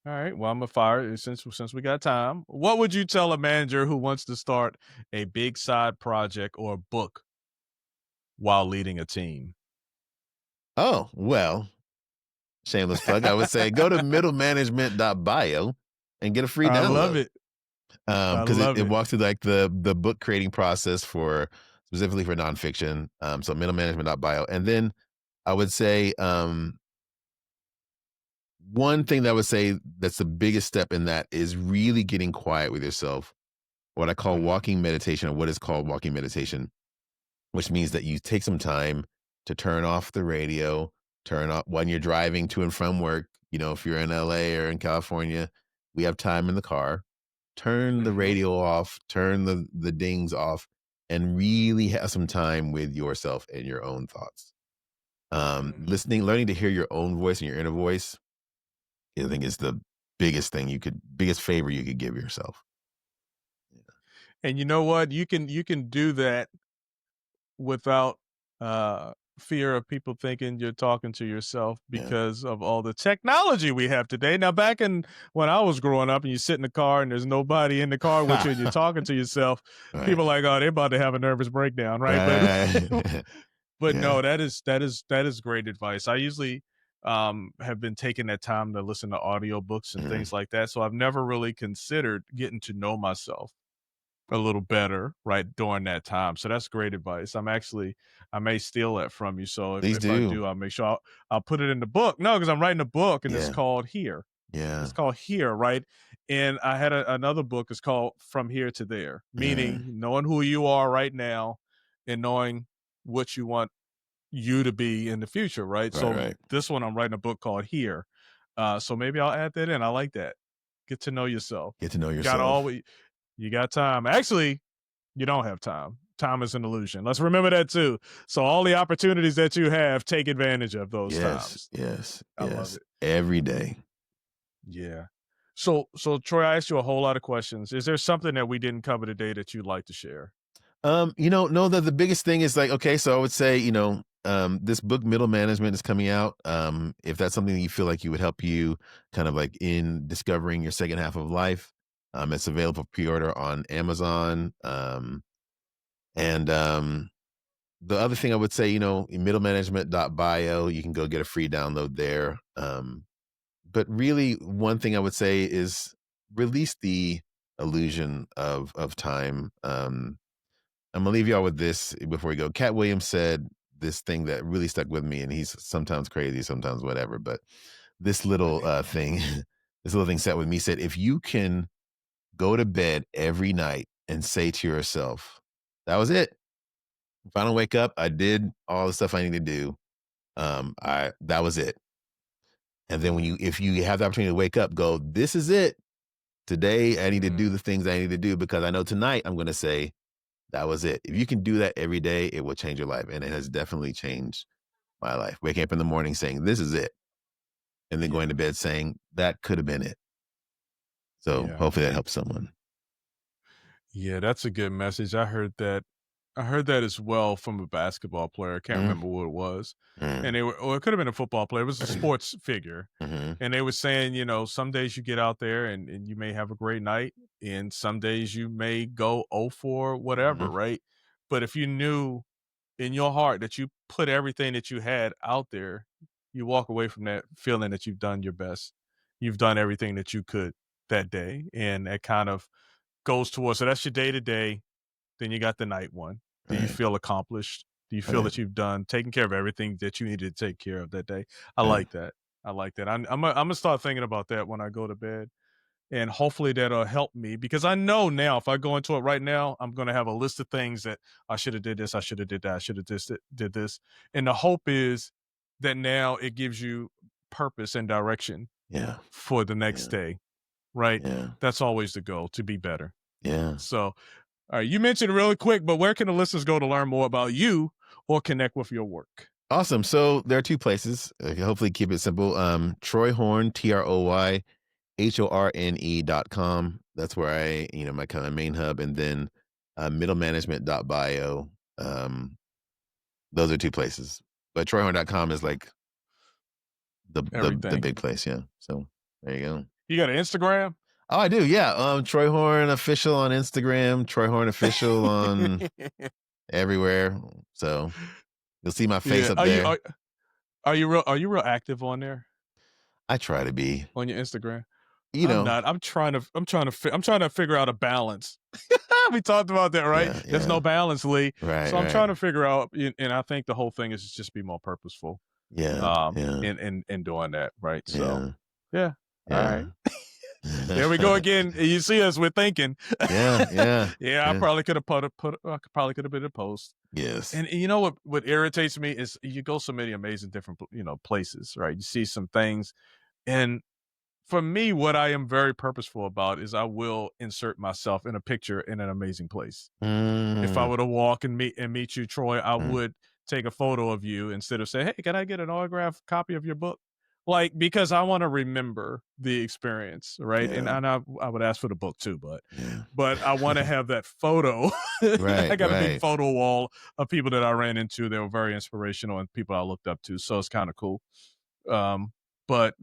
All right. Well, I'm a fire since we got time. What would you tell a manager who wants to start a big side project or a book while leading a team? Oh, well, shameless plug. I would say go to middlemanagement.bio and get a free I love download. it. I Because it, love it it. walks through like the book creating process for specifically for nonfiction. So middlemanagement.bio. And then I would say one thing that I would say that's the biggest step in that is really getting quiet with yourself. What I call Mm, walking meditation, or what is called walking meditation, which means that you take some time to turn off the radio, turn off when you're driving to and from work. If you're in LA or in California, we have time in the car. Turn the mhm, radio off, turn the dings off, and really have some time with yourself and your own thoughts. mm. Learning to hear your own voice and your inner voice, I think is the biggest favor you could give yourself. And you know what? You can do that without, fear of people thinking you're talking to yourself Yeah. because of all the technology we have today. Now, back in when I was growing up and you sit in the car and there's nobody in the car with you and you're talking to yourself, Right. people are like, oh, they're about to have a nervous breakdown, right? But Right. but Yeah. no, that is great advice. I usually have been taking that time to listen to audiobooks and Mhm. things like that. So I've never really considered getting to know myself a little better, right, during that time. So that's great advice. I may steal that from you. So if Please if I do. do, I'll make sure I'll put it in the book. No, because I'm writing a book and it's Yeah. called Here. It's Yeah. called Here, right? And I had another book. It's called From Here to There, Mhm. meaning knowing who you are right now and knowing what you want you to be in the future, right? Right, So right. this one, I'm writing a book called Here. So maybe I'll add that in. I like that. Get to know yourself. Get to know Got yourself. always you got time. Actually, you don't have time. Time is an illusion. Let's remember that too. So all the opportunities that you have, take advantage of those Yes, times. yes, I love yes. it. Every day. Yeah. So Troy, I asked you a whole lot of questions. Is there something that we didn't cover today that you'd like to share? No, the biggest thing is like, okay, so I would say, this book, Middle Management, is coming out. If that's something that you feel like you would help you kind of like in discovering your second half of life, it's available for pre-order on Amazon. And The other thing I would say, middlemanagement.bio, you can go get a free download there. But really, one thing I would say is release the illusion of time. I'm gonna leave y'all with this before we go. Cat Williams said this thing that really stuck with me, and he's sometimes crazy, sometimes whatever. But this little thing, this little thing sat with me. Said, if you can go to bed every night and say to yourself, "That was it. If I don't wake up, I did all the stuff I need to do. I that was it." And then if you have the opportunity to wake up, go, "This is it. Today, I need to do Mm, the things I need to do because I know tonight I'm going to say that was it." If you can do that every day, it will change your life. And it has definitely changed my life. Waking up in the morning saying, "This is it." And then going yeah. to bed saying, "That could have been it." So Yeah. hopefully that helps someone. Yeah, that's a good message. I heard that as well from a basketball player. I can't Mm, remember what it was. And mm, they were, or it could have been a football player. It was a sports figure. mhm, And they were saying, some days you get out there and you may have a great night, and some days you may go 0 for whatever, mhm. right? But if you knew in your heart that you put everything that you had out there, you walk away from that feeling that you've done your best. You've done everything that you could that day. And that kind of goes towards, so that's your day to day. Then you got the night one. Do you Right, feel accomplished? Do you feel right, that you've done taken care of everything that you needed to take care of that day? I right. like that. I like that. I'm gonna start thinking about that when I go to bed, and hopefully that'll help me because I know now if I go into it right now, I'm gonna have a list of things that I should have did this, I should have did that, I should have did this, and the hope is that now it gives you purpose and direction Yeah, for the next yeah, day, right? yeah, That's always the goal, to be better. yeah. So, all right, you mentioned really quick, but where can the listeners go to learn more about you or connect with your work? Awesome. So there are two places. Hopefully keep it simple. Troy Horne, TroyHorne.com. That's where my kind of main hub. And then middlemanagement.bio. Um, those are two places. But TroyHorne.com is like the Everything. big place. Yeah. So there you go. You got an Instagram? Oh, I do. Yeah. Troy Horne official on Instagram, Troy Horne official on everywhere. So you'll see my face Yeah. up Are you there. are you real active on there I try to be, on your Instagram? you I'm know, not. I'm trying to figure out a balance. We talked about that, right? yeah, There's no yeah. balance, Lee. Right, So I'm right. trying to figure out, and I think the whole thing is just be more purposeful, Yeah, yeah, in doing that, right? So, yeah, yeah. All right. yeah. There we go again. You see us, we're thinking. Yeah, yeah, Yeah, I yeah. probably could have I probably could have been a post. Yes. And you know what irritates me is you go so many amazing different places, right? You see some things, and for me, what I am very purposeful about is I will insert myself in a picture in an amazing place. If I Mm, were to walk and meet you, Troy, I mm, would take a photo of you instead of say, "Hey, can I get an autographed copy of your book?" like, because I wanna remember the experience, right? And Yeah. I would ask for the book too, Yeah. but I wanna have that photo. I Right, got a big right. photo wall of people that I ran into that were very inspirational and people I looked up to, so it's kinda cool. Um, but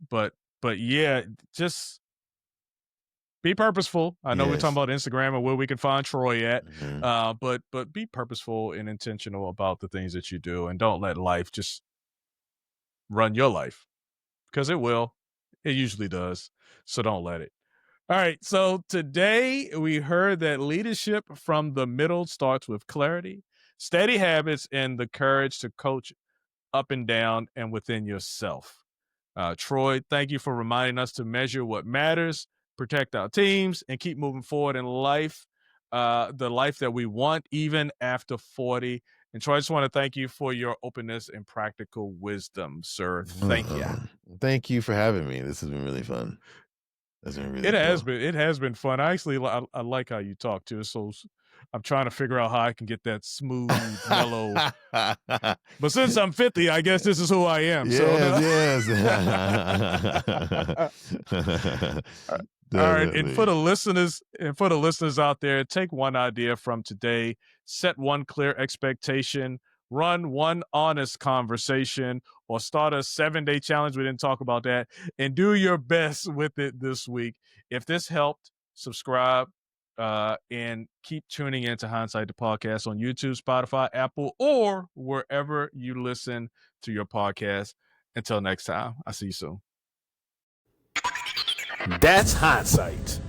yeah, just be purposeful. I know we're talking Yes. about Instagram and where we can find Troy at, Mhm. but be purposeful and intentional about the things that you do, and don't let life just run your life because it will. It usually does. So don't let it. All right. So today we heard that leadership from the middle starts with clarity, steady habits, and the courage to coach up and down and within yourself. Troy, thank you for reminding us to measure what matters, protect our teams, and keep moving forward in life, the life that we want, even after 40. And Troy, I just want to thank you for your openness and practical wisdom, sir. Thank you. Thank you for having me. This has been really fun. That's been really cool. It has been fun. I actually I like how you talk too. I'm trying to figure out how I can get that smooth, mellow. But since I'm 50, I guess this is who I am. So Yes, no. yes. All right, and Definitely. for the listeners out there, take one idea from today, set one clear expectation, run one honest conversation, or start a 7-day challenge. We didn't talk about that, and do your best with it this week. If this helped, subscribe and keep tuning into Hindsight the podcast on YouTube, Spotify, Apple, or wherever you listen to your podcast. Until next time, I'll see you soon. That's hindsight.